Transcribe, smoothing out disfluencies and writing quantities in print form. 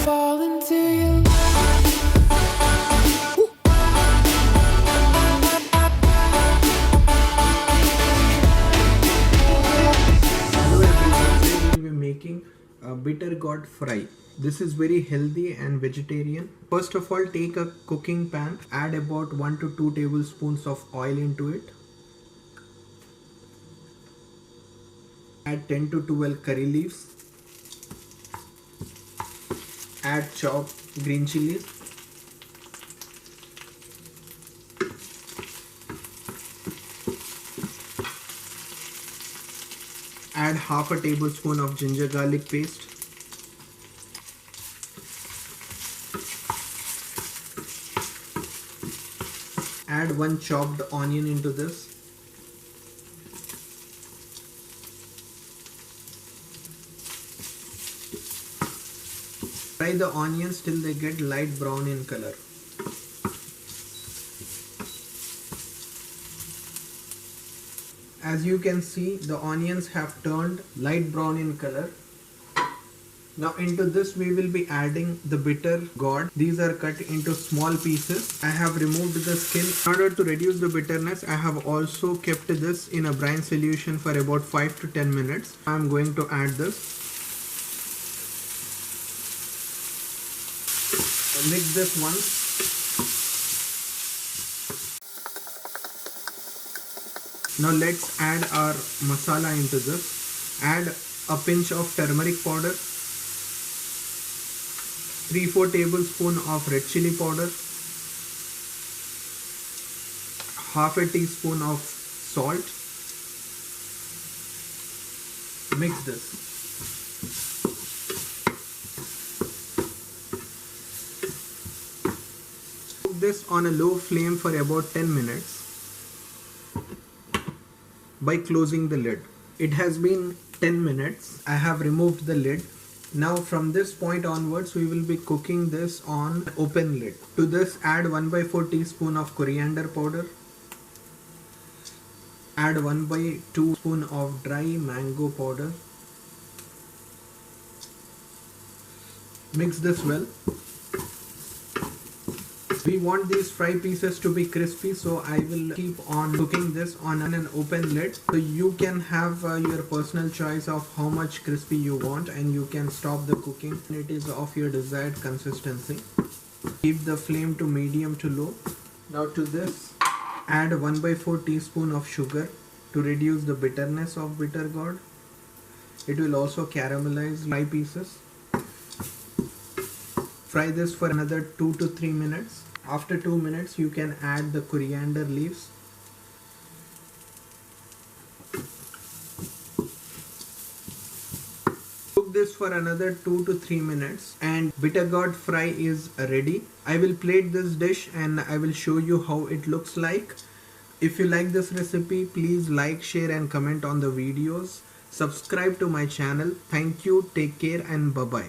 fall into you. Hello everyone, today we will be making a bitter gourd fry. This is very healthy and vegetarian. First of all, take a cooking pan, add about 1 to 2 tablespoons of oil into it. Add 10 to 12 curry leaves. Add chopped green chilies. Add half a tablespoon of ginger garlic paste. Add one chopped onion into this. Fry the onions till they get light brown in color. As you can see, the onions have turned light brown in color. Now into this we will be adding the bitter gourd. These are cut into small pieces. I have removed the skin. In order to reduce the bitterness, I have also kept this in a brine solution for about 5 to 10 minutes. I am going to add this. Mix this once. Now let's add our masala into this. Add a pinch of turmeric powder, 3-4 tablespoons of red chili powder, half a teaspoon of salt. Mix this. Cook this on a low flame for about 10 minutes. By closing the lid. It has been 10 minutes. I have removed the lid. Now from this point onwards we will be cooking this on open lid. To this add 1/4 teaspoon of coriander powder. Add 1/2 spoon of dry mango powder. Mix this well. We want these fry pieces to be crispy, so I will keep on cooking this on an open lid. So you can have your personal choice of how much crispy you want, and you can stop the cooking when it is of your desired consistency. Keep the flame to medium to low. Now to this add 1/4 teaspoon of sugar to reduce the bitterness of bitter gourd. It will also caramelize fry pieces. Fry this for another 2 to 3 minutes. After 2 minutes you can add the coriander leaves. Cook this for another 2 to 3 minutes and bitter gourd fry is ready. I will plate this dish and I will show you how it looks like. If you like this recipe, please like, share and comment on the videos. Subscribe to my channel. Thank you, take care and bye bye.